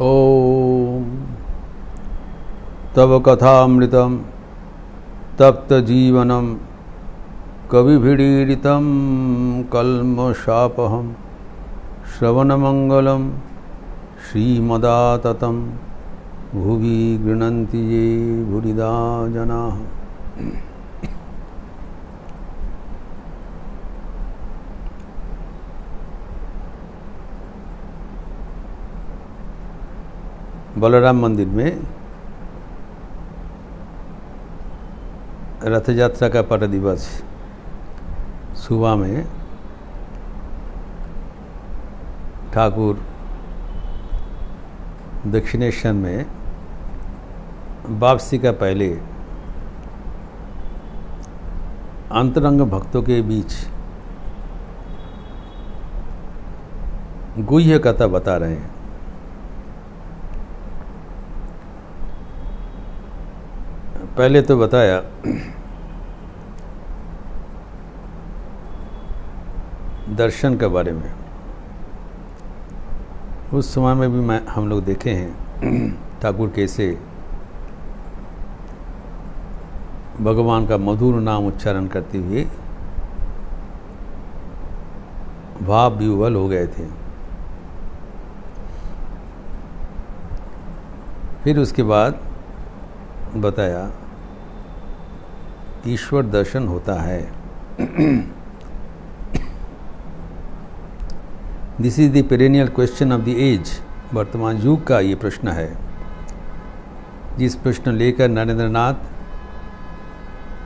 ओम तव कथामृतम तप्त जीवनम कविभिडीडितं कल्मषापहं श्रवणमंगलम श्रीमदाततं भुवि गृह्णन्ति ये भूरिदा जनाः। बलराम मंदिर में रथ यात्रा का पट दिवस सुबह में ठाकुर दक्षिणेश्वर में वापसी का पहले अंतरंग भक्तों के बीच गुह्य कथा बता रहे हैं। पहले तो बताया दर्शन के बारे में। उस समय में भी हम लोग देखे हैं ठाकुर कैसे भगवान का मधुर नाम उच्चारण करते हुए भाव विह्वल हो गए थे। फिर उसके बाद बताया ईश्वर दर्शन होता है। This is the perennial question of the age. वर्तमान युग का ये प्रश्न है, जिस प्रश्न लेकर नरेंद्रनाथ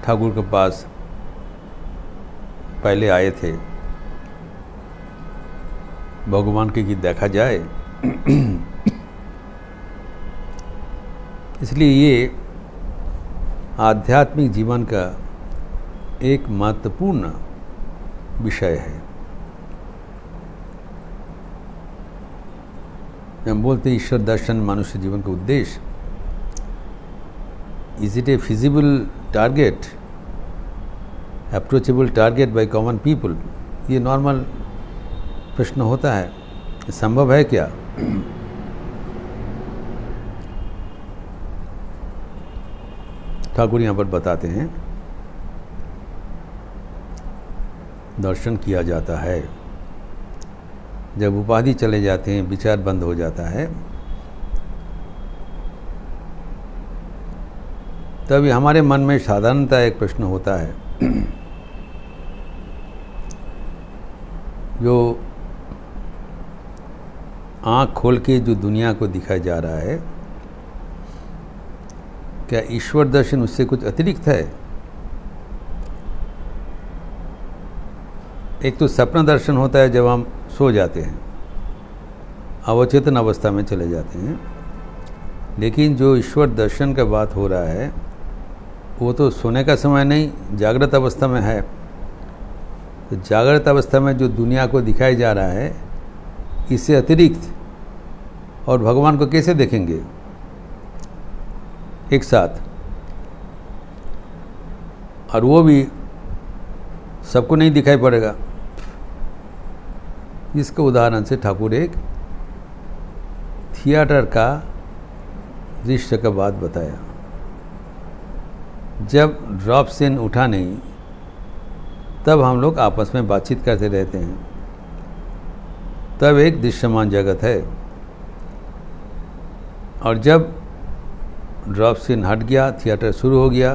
ठाकुर के पास पहले आए थे। भगवान के गीत देखा जाए इसलिए ये आध्यात्मिक जीवन का एक महत्वपूर्ण विषय है। हम बोलते हैं ईश्वर दर्शन मनुष्य जीवन का उद्देश्य। Is it A feasible target, approachable target by common people? ये नॉर्मल प्रश्न होता है, संभव है क्या? ठाकुर यहाँ पर बताते हैं दर्शन किया जाता है जब उपाधि चले जाते हैं, विचार बंद हो जाता है, तभी हमारे मन में साधारणतः एक प्रश्न होता है जो आँख खोल के जो दुनिया को दिखाया जा रहा है, क्या ईश्वर दर्शन उससे कुछ अतिरिक्त है? एक तो सपना दर्शन होता है जब हम सो जाते हैं, अवचेतन अवस्था में चले जाते हैं। लेकिन जो ईश्वर दर्शन का बात हो रहा है वो तो सोने का समय नहीं, जागृत अवस्था में है। तो जागृत अवस्था में जो दुनिया को दिखाया जा रहा है, इससे अतिरिक्त और भगवान को कैसे देखेंगे एक साथ? और वो भी सबको नहीं दिखाई पड़ेगा। इसके उदाहरण से ठाकुर एक थिएटर का दृश्य का बात बताया। जब ड्रॉप सीन उठा नहीं, तब हम लोग आपस में बातचीत करते रहते हैं, तब एक दृश्यमान जगत है। और जब ड्रॉप सीन हट गया, थिएटर शुरू हो गया,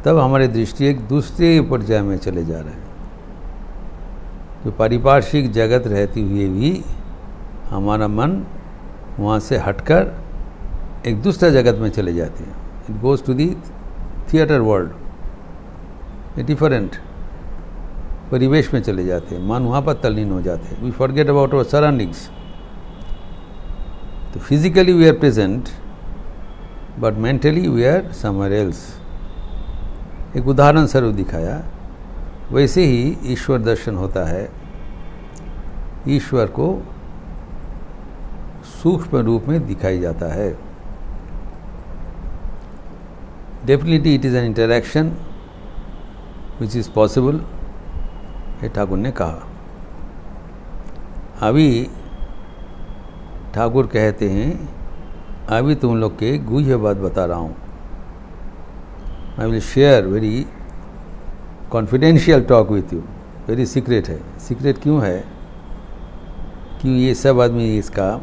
तब हमारी दृष्टि एक दूसरे पर्याय में चले जा रहे हैं। जो पारिपार्श्विक जगत रहती हुए भी हमारा मन वहाँ से हटकर एक दूसरा जगत में चले जाते हैं। It goes to the theatre world, a different परिवेश में चले जाते हैं, मन वहाँ पर तल्लीन हो जाते हैं। We forget about our surroundings. तो physically we are present but mentally we are somewhere else. एक उदाहरण स्वरूप दिखाया। वैसे ही ईश्वर दर्शन होता है। ईश्वर को सूक्ष्म रूप में दिखाई जाता है। Definitely it is an interaction which is possible, ये ठाकुर ने कहा। अभी ठाकुर कहते हैं अभी तुम लोग के गुह्य बात बता रहा हूँ। I will share very confidential talk with you, very secret है। सीक्रेट क्यों है? क्यों ये सब आदमी इसका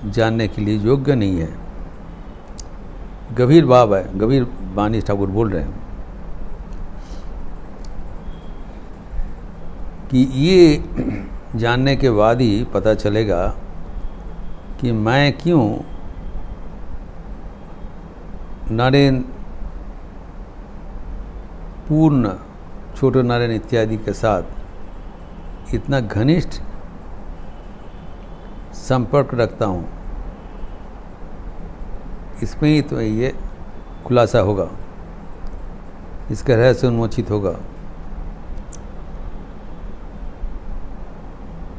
जानने के लिए योग्य नहीं है। गंभीर भाव है, गंभीर वाणी ठाकुर बोल रहे हैं कि ये जानने के बाद ही पता चलेगा कि मैं क्यों नरेन, पूर्ण, छोटे नारायण इत्यादि के साथ इतना घनिष्ठ संपर्क रखता हूँ। इसमें ही तो ये खुलासा होगा, इसका रहस्य उन्मोचित होगा।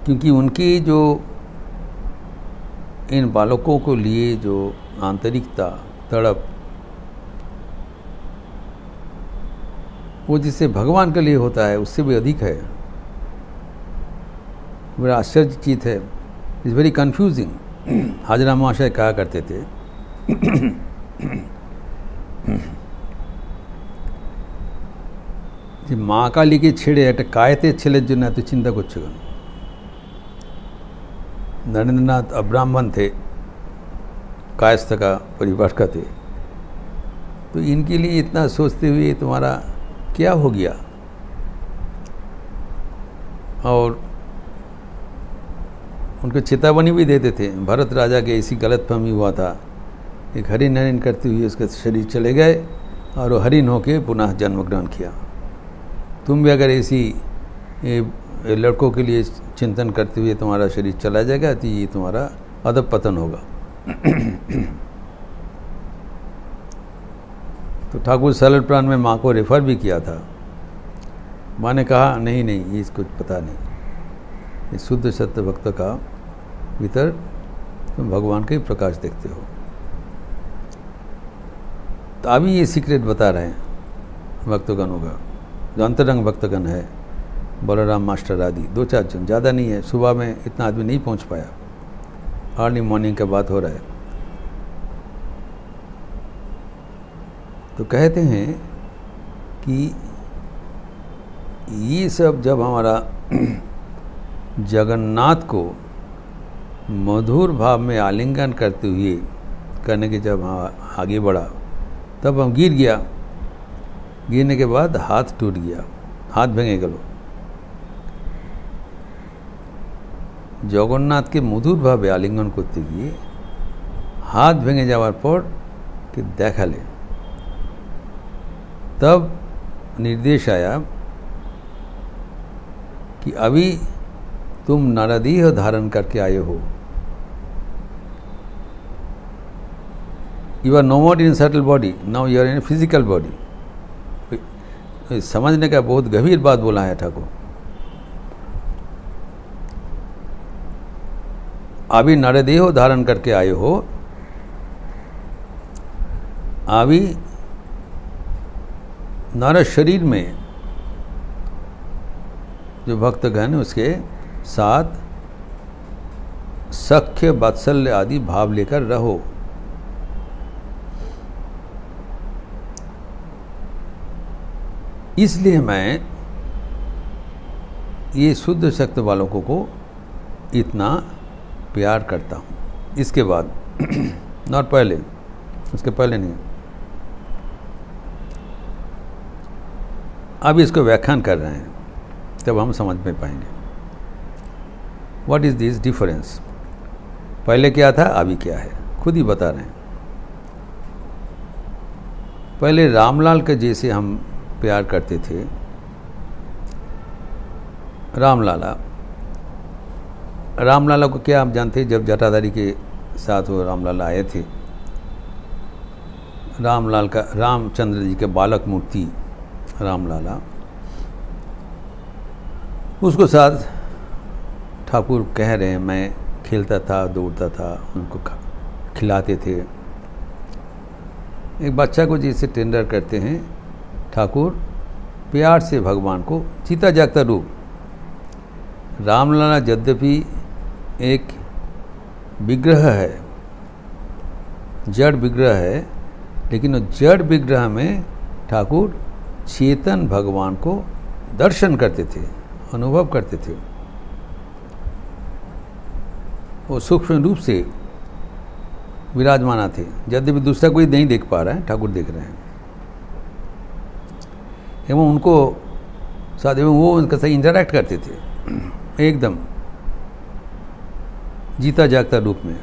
क्योंकि उनकी जो इन बालकों को लिए जो आंतरिकता, तड़प, वो जिससे भगवान के लिए होता है उससे भी अधिक है। बड़ा आश्चर्यचकित है। Is very confusing. हाजरा महाशय कहा करते थे যে মা কালীকে ছেড়ে একটা কায়েতের ছেলের জন্য এত চিন্তা করছে কেন? नरेंद्रनाथ अब्राह्मण थे, कायस्थ का परिवार का थे, तो इनके लिए इतना सोचते हुए तुम्हारा क्या हो गया? और उनको चेतावनी भी देते थे। भरत राजा के ऐसी गलतफहमी हुआ था, एक हरिन हरिन करते हुए उसका शरीर चले गए और वो हरिन होके पुनः जन्म ग्रहण किया। तुम भी अगर ऐसी लड़कों के लिए चिंतन करते हुए तुम्हारा शरीर चला जाएगा तो ये तुम्हारा अदब पतन होगा। तो ठाकुर सरल प्राण में माँ को रेफर भी किया था। माँ ने कहा नहीं नहीं, ये इसको पता नहीं, ये शुद्ध सत्य भक्त का भीतर तुम भगवान का ही प्रकाश देखते हो। तो अभी ये सीक्रेट बता रहे हैं भक्तगणों का, जो अंतरंग भक्तगण है, बलराम मास्टर आदि 2-4 जन, ज़्यादा नहीं है। सुबह में इतना आदमी नहीं पहुंच पाया, अर्ली मॉर्निंग का बात हो रहा है। तो कहते हैं कि ये सब जब हमारा जगन्नाथ को मधुर भाव में आलिंगन करते हुए करने के जब आगे बढ़ा, तब हम गिर गया। गिरने के बाद हाथ टूट गया, हाथ भेंगे गलो। জগন্নাথ के मधुर भावे आलिंगन करते गए हाथ भेंगे जावार पर कि देखाले, तब निर्देश आया कि अभी तुम नरदेह धारण करके आए हो। You are no more in subtle body, now you are in physical body. समझने का बहुत गंभीर बात बोला है ठाकुर। अभी नरदेह धारण करके आए हो, अभी नर शरीर में जो भक्तगण उसके साथ सख्य, वात्सल्य आदि भाव लेकर रहो। इसलिए मैं ये शुद्ध शक्त वालों को इतना प्यार करता हूँ। इसके बाद नॉट पहले, उसके पहले नहीं। अब इसको व्याख्यान कर रहे हैं, तब हम समझ में पाएंगे व्हाट इज दिस डिफरेंस। पहले क्या था, अभी क्या है, खुद ही बता रहे हैं। पहले रामलाल के जैसे हम प्यार करते थे। रामलाला को क्या आप जानते हैं? जब जटाधारी के साथ वो रामलाला आए थे, रामलाल का, रामचंद्र जी के बालक मूर्ति रामलाला, उसको साथ ठाकुर कह रहे हैं मैं खेलता था, दौड़ता था, उनको खिलाते थे। एक बच्चा को जैसे टेंडर करते हैं, ठाकुर प्यार से भगवान को जीता जागता रूप। रामलाला यद्यपि एक विग्रह है, जड़ विग्रह है, लेकिन वो जड़ विग्रह में ठाकुर चेतन भगवान को दर्शन करते थे, अनुभव करते थे। वो सूक्ष्म रूप से विराजमान थे, यद्यपि दूसरा कोई नहीं देख पा रहा है, ठाकुर देख रहे हैं। एवं उनको साथ एवं वो उनके साथ इंटरैक्ट करते थे एकदम जीता जागता रूप में।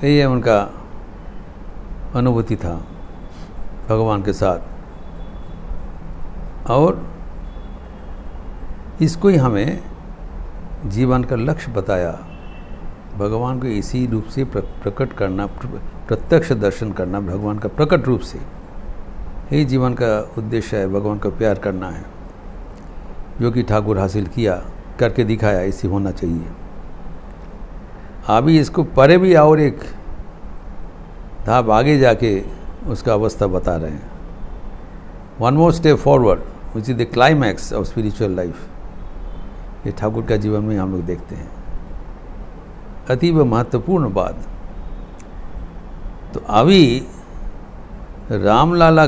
यही है उनका अनुभूति था भगवान के साथ, और इसको ही हमें जीवन का लक्ष्य बताया, भगवान को इसी रूप से प्रकट करना, प्रत्यक्ष दर्शन करना भगवान का प्रकट रूप से, यही जीवन का उद्देश्य है। भगवान का प्यार करना है, जो कि ठाकुर हासिल किया, करके दिखाया, इसी होना चाहिए। अभी इसको परे भी और एक धाप आगे जाके उसका अवस्था बता रहे हैं। One more step forward which is the climax of spiritual life, ये ठाकुर का जीवन में हम लोग देखते हैं। अतीव महत्वपूर्ण बात। तो अभी रामलाला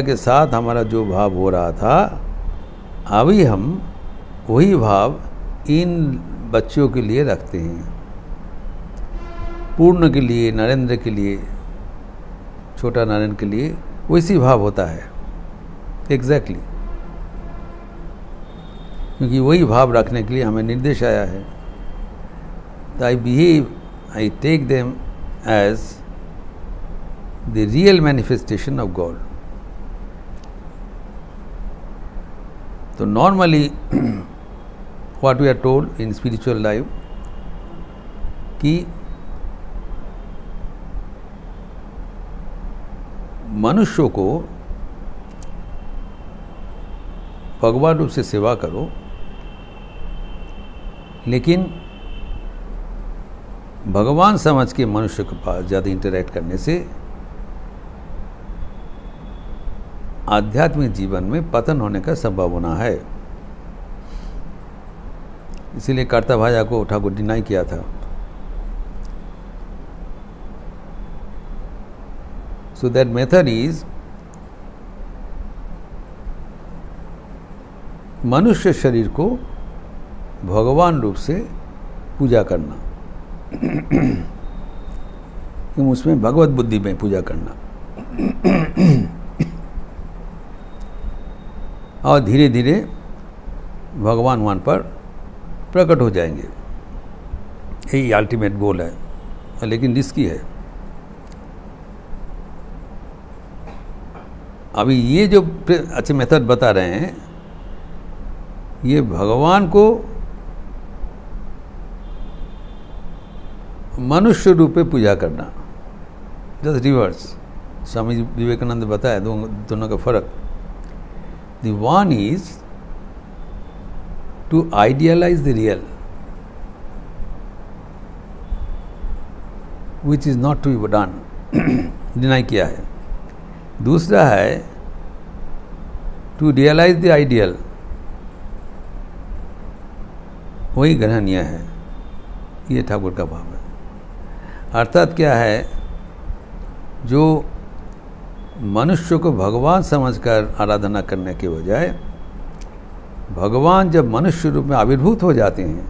के साथ हमारा जो भाव हो रहा था, अभी हम वही भाव इन बच्चों के लिए रखते हैं, पूर्ण के लिए, नरेंद्र के लिए, छोटा नारायण के लिए वैसी भाव होता है एग्जैक्टली, क्योंकि वही भाव रखने के लिए हमें निर्देश आया है। I take them as the real manifestation of God. So normally what we are told in spiritual life कि मनुष्यों को भगवान रूप से सेवा करो, लेकिन भगवान समझ के मनुष्य के पास ज़्यादा इंटरैक्ट करने से आध्यात्मिक जीवन में पतन होने का संभावना है। इसीलिए कर्ता भाजा को ठाकुर डिनाई किया था। So that method is मनुष्य शरीर को भगवान रूप से पूजा करना, उसमें भगवत बुद्धि में पूजा करना, और धीरे धीरे भगवान वहाँ पर प्रकट हो जाएंगे। यही अल्टीमेट गोल है, लेकिन रिस्की है। अभी ये जो अच्छे मेथड बता रहे हैं, ये भगवान को मनुष्य रूप में पूजा करना, जस्ट रिवर्स। स्वामी विवेकानंद बताया दोनों का फर्क। The one is to idealise the real which is not to be done, deny किया है। दूसरा है टू रियलाइज द आइडियल, वही ग्रहणीय है। ये ठाकुर का भाव है। अर्थात क्या है, जो मनुष्य को भगवान समझकर आराधना करने के बजाय भगवान जब मनुष्य रूप में आविर्भूत हो जाते हैं,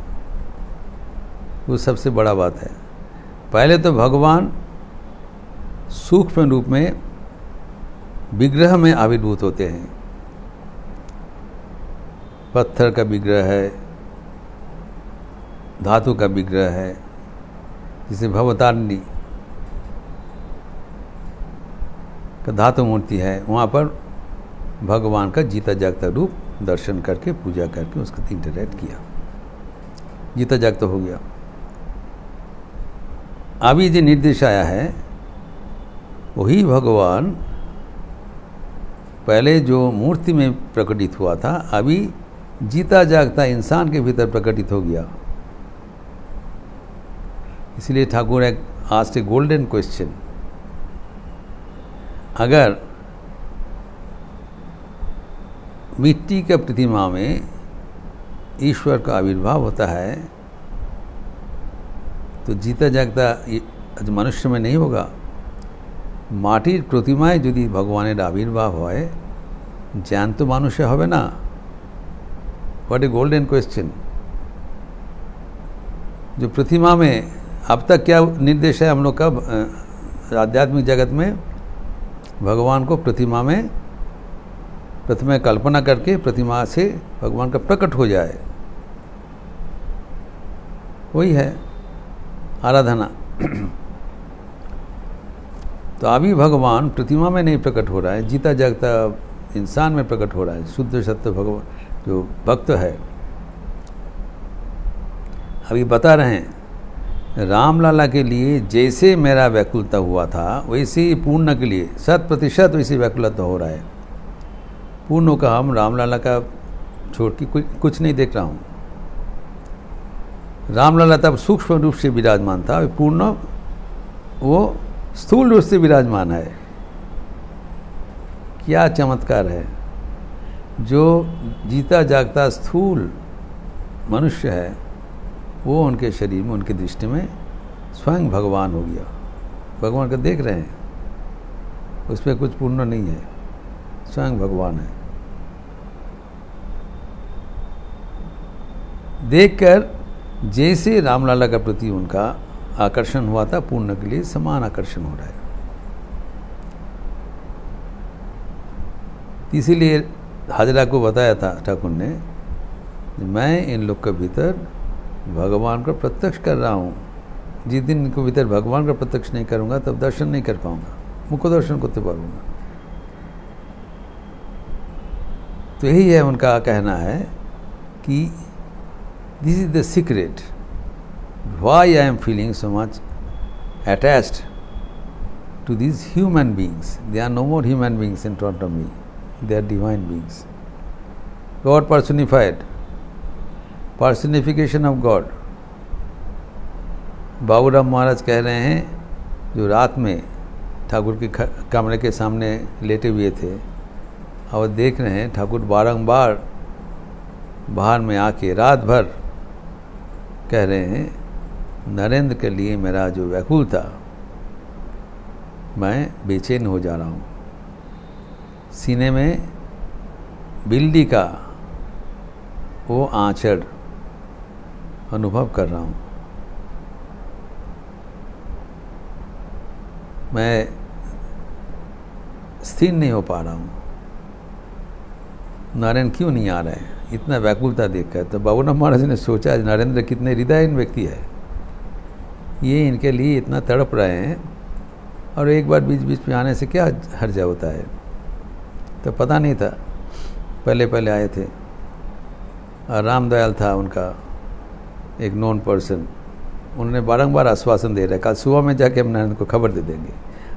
वो सबसे बड़ा बात है। पहले तो भगवान सूक्ष्म रूप में विग्रह में आविर्भूत होते हैं। पत्थर का विग्रह है, धातु का विग्रह है, जिसे भवतारिणी का धातु मूर्ति है। वहाँ पर भगवान का जीता जागता रूप दर्शन करके, पूजा करके उसका इंटरैक्ट किया, जीता जागता हो गया। अभी जो निर्देश आया है, वही भगवान पहले जो मूर्ति में प्रकटित हुआ था, अभी जीता जागता इंसान के भीतर प्रकटित हो गया। इसलिए ठाकुर एक आस्क्ड ए गोल्डन क्वेश्चन, अगर मिट्टी का प्रतिमा में ईश्वर का आविर्भाव होता है, तो जीता जागता मनुष्य में नहीं होगा। माटिर प्रतिमाय यदि भगवानेर आविर्भाव है, ज्ञान तो मानुषे होबे ना। What A golden question. जो प्रतिमा में अब तक क्या निर्देश है हम लोग का आध्यात्मिक जगत में, भगवान को प्रतिमा में प्रथम कल्पना करके प्रतिमा से भगवान का प्रकट हो जाए, वही है आराधना। तो अभी भगवान प्रतिमा में नहीं प्रकट हो रहा है, जीता जागता इंसान में प्रकट हो रहा है। शुद्ध सत्य भगवान जो भक्त है, अभी बता रहे हैं रामलाला के लिए जैसे मेरा व्याकुलता हुआ था वैसे ही पूर्ण के लिए 100% वैसे व्याकुलता हो रहा है। पूर्ण का हम रामलाला का छोड़ के कुछ नहीं देख रहा हूँ। रामलाला तब सूक्ष्म रूप से विराजमान था, पूर्ण वो स्थूल रूप से विराजमान है। क्या चमत्कार है। जो जीता जागता स्थूल मनुष्य है वो उनके शरीर में, उनकी दृष्टि में स्वयं भगवान हो गया। भगवान को देख रहे हैं, उस पर कुछ पूर्ण नहीं है, स्वयं भगवान है। देखकर जैसे रामलाला का प्रति उनका आकर्षण हुआ था, पूर्ण के लिए समान आकर्षण हो रहा है। इसीलिए हाजरा को बताया था ठाकुर ने, मैं इन लोग के भीतर भगवान को प्रत्यक्ष कर रहा हूँ। जिस दिन इनके भीतर भगवान का प्रत्यक्ष नहीं करूँगा तब दर्शन नहीं कर पाऊँगा, मुख दर्शन करते पाऊँगा। तो यही है उनका कहना है कि this is the secret why I am feeling so much attached to these human beings. They are no more human beings in front of me. They are divine beings. God personified. Personification of God. Baburam Maharaj कह रहे हैं जो रात में ठाकुर के कमरे के सामने लेटे हुए थे और देख रहे हैं ठाकुर बारंबार बाहर में आके रात भर कह रहे हैं नरेंद्र के लिए मेरा जो व्याकुल था, मैं बेचैन हो जा रहा हूँ। सीने में बिल्ली का वो आंचड़ अनुभव कर रहा हूँ। मैं स्थिर नहीं हो पा रहा हूँ। नारायण क्यों नहीं आ रहे हैं? इतना व्याकुलता देखकर तो बाबूराम महाराज ने सोचा नरेंद्र कितने हृदयहीन व्यक्ति है, ये इनके लिए इतना तड़प रहे हैं और एक बार बीच बीच में आने से क्या हर्जा होता है। तो पता नहीं था, पहले पहले आए थे। और रामदयाल था उनका एक नॉन पर्सन, उन्होंने बारंबार आश्वासन दे रहा, कल सुबह में जाके हम नरेंद्र को खबर दे देंगे।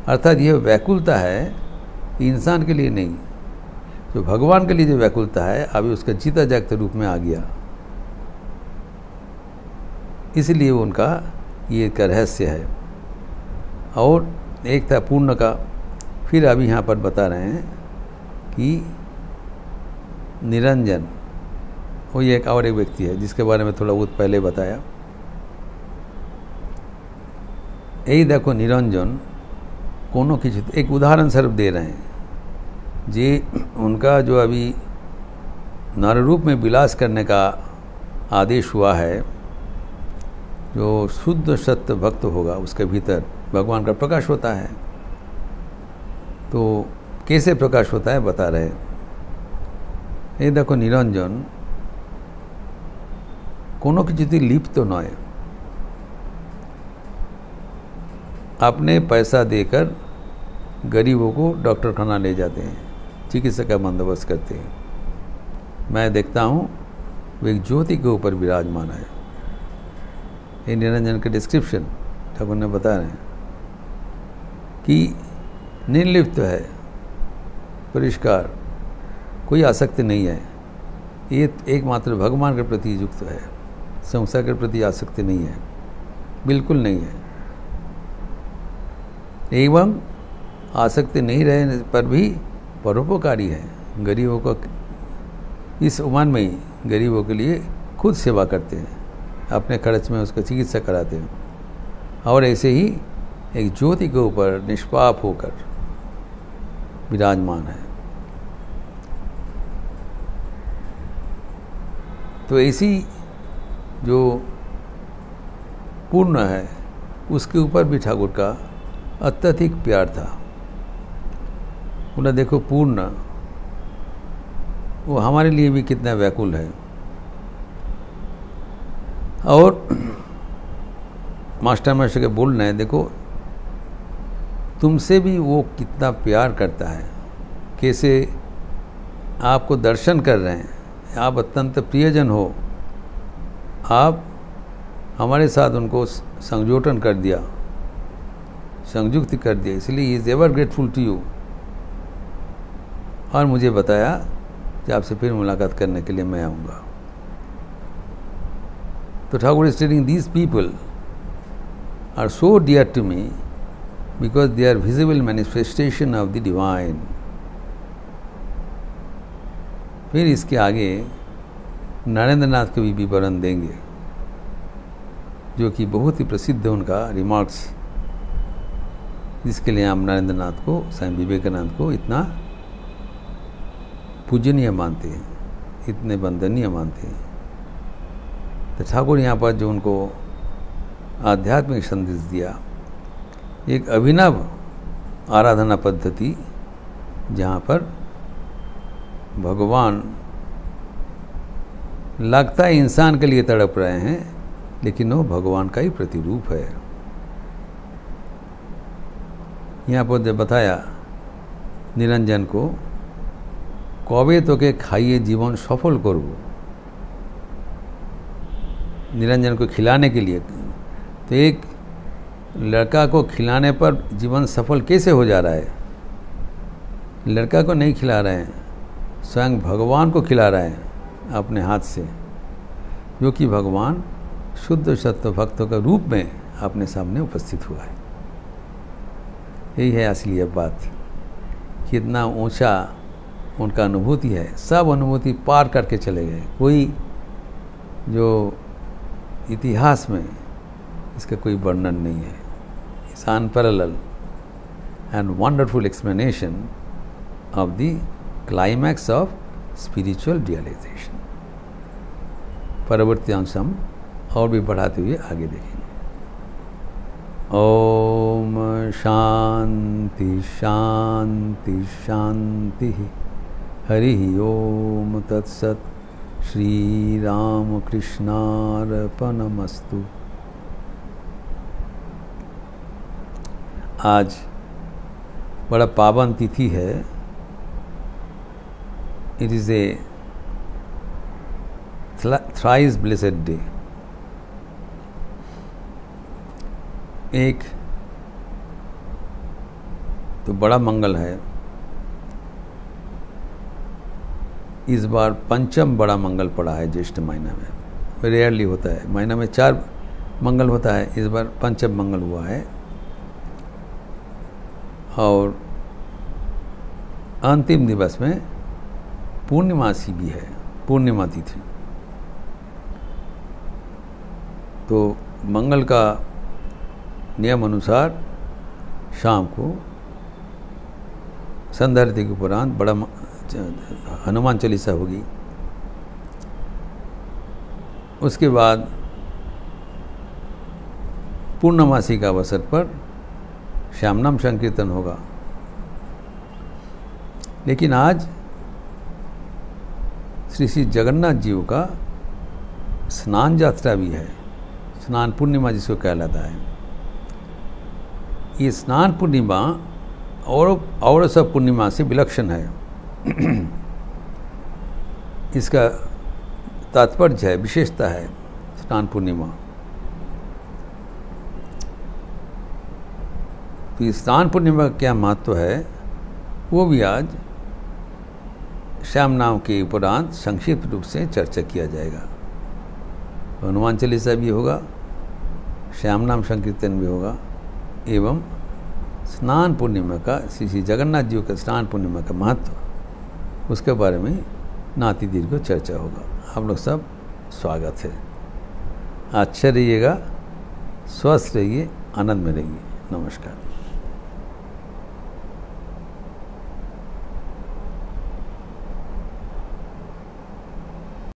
अर्थात ये व्याकुलता है इंसान के लिए नहीं, जो भगवान के लिए जो व्याकुलता है अभी उसका जीता जागते रूप में आ गया। इसलिए उनका ये एक रहस्य है। और एक था पूर्ण का, फिर अभी यहाँ पर बता रहे हैं कि निरंजन, वो ये एक और एक व्यक्ति है जिसके बारे में थोड़ा बहुत पहले बताया। यही देखो निरंजन कोनो की एक उदाहरण स्वरूप दे रहे हैं। जी उनका जो अभी नर रूप में विलास करने का आदेश हुआ है, जो शुद्ध सत्य भक्त होगा उसके भीतर भगवान का प्रकाश होता है। तो कैसे प्रकाश होता है बता रहे। ये देखो निरंजन कोनो की जितनी लिप्त तो नय, अपने पैसा देकर गरीबों को डॉक्टर खाना ले जाते हैं, चिकित्सा का बंदोबस्त करते हैं। मैं देखता हूँ वो एक ज्योति के ऊपर विराजमान है। ये निरंजन का डिस्क्रिप्शन ठाकुर ने बता रहे हैं कि निर्लिप्त है, परिष्कार, कोई आसक्ति नहीं है। ये एकमात्र भगवान के प्रति युक्त है, संसार के प्रति आसक्ति नहीं है, बिल्कुल नहीं है। एवं आसक्ति नहीं रहने पर भी परोपकारी है। गरीबों को इस उम्र में ही गरीबों के लिए खुद सेवा करते हैं, अपने खर्च में उसका चिकित्सा कराते हैं। और ऐसे ही एक ज्योति के ऊपर निष्पाप होकर विराजमान है। तो ऐसी जो पूर्ण है उसके ऊपर भी ठाकुर का अत्यधिक प्यार था। बोला देखो पूर्ण वो हमारे लिए भी कितना व्याकुल है। और मास्टर के बोल रहे हैं देखो तुमसे भी वो कितना प्यार करता है, कैसे आपको दर्शन कर रहे हैं, आप अत्यंत प्रियजन हो, आप हमारे साथ उनको संयोजन कर दिया, संयुक्त कर दिया, इसलिए he is ever grateful to you. और मुझे बताया कि आपसे फिर मुलाकात करने के लिए मैं आऊँगा। तो Thakur is telling these people are so dear to me because they are visible manifestation of the divine. फिर इसके आगे नरेंद्र नाथ के भी विवरण देंगे, जो कि बहुत ही प्रसिद्ध है उनका रिमार्क्स, जिसके लिए हम नरेंद्र नाथ को, स्वामी विवेकानंद को इतना पूजनीय मानते हैं, इतने वंदनीय मानते हैं। तो ठाकुर यहाँ पर जो उनको आध्यात्मिक संदेश दिया, एक अभिनव आराधना पद्धति जहाँ पर भगवान लगता है इंसान के लिए तड़प रहे हैं, लेकिन वो भगवान का ही प्रतिरूप है। यहाँ पर जब बताया निरंजन को कबे तो के खाइए जीवन सफल करबो, निरंजन को खिलाने के लिए, तो एक लड़का को खिलाने पर जीवन सफल कैसे हो जा रहा है? लड़का को नहीं खिला रहे हैं, स्वयं भगवान को खिला रहे हैं अपने हाथ से, जो कि भगवान शुद्ध सत्य भक्तों के रूप में अपने सामने उपस्थित हुआ है। यही है असली बात, कितना ऊंचा उनका अनुभूति है। सब अनुभूति पार करके चले गए, कोई जो इतिहास में इसका कोई वर्णन नहीं है। It's unparallel and wonderful explanation of the climax of spiritual realisation. परवर्ती अंश हम और भी बढ़ाते हुए आगे देखेंगे। ओम शांति शांति शांति। हरि ओम तत्सत। श्री राम कृष्णार्पणमस्तु। आज बड़ा पावन तिथि है। It is a thrice blessed day. एक तो बड़ा मंगल है, इस बार पंचम बड़ा मंगल पड़ा है ज्येष्ठ महीना में। रेयरली होता है, महीना में 4 मंगल होता है, इस बार पंचम मंगल हुआ है। और अंतिम दिवस में पूर्णिमासी भी है, पूर्णिमा तिथि। तो मंगल का नियम अनुसार शाम को संध्या आरती के उपरांत बड़ा हनुमान चालीसा होगी। उसके बाद पूर्णमासी का अवसर पर श्याम नाम संकीर्तन होगा। लेकिन आज श्री श्री जगन्नाथ जी का स्नान यात्रा भी है, स्नान पूर्णिमा जिसको कहलाता है। ये स्नान पूर्णिमा और सब पूर्णिमा से विलक्षण है। इसका तात्पर्य है, विशेषता है स्नान पूर्णिमा। तो इस स्नान पूर्णिमा का क्या महत्व है वो भी आज श्याम नाम के उपरांत संक्षिप्त रूप से चर्चा किया जाएगा। हनुमान चालीसा भी होगा, श्याम नाम संकीर्तन भी होगा, एवं स्नान पूर्णिमा का, श्री जगन्नाथ जी का स्नान पूर्णिमा का महत्व, उसके बारे में नाती दीर्घ चर्चा होगा। आप लोग सब स्वागत है। अच्छे रहिएगा, स्वस्थ रहिए, आनंद में रहिए। नमस्कार।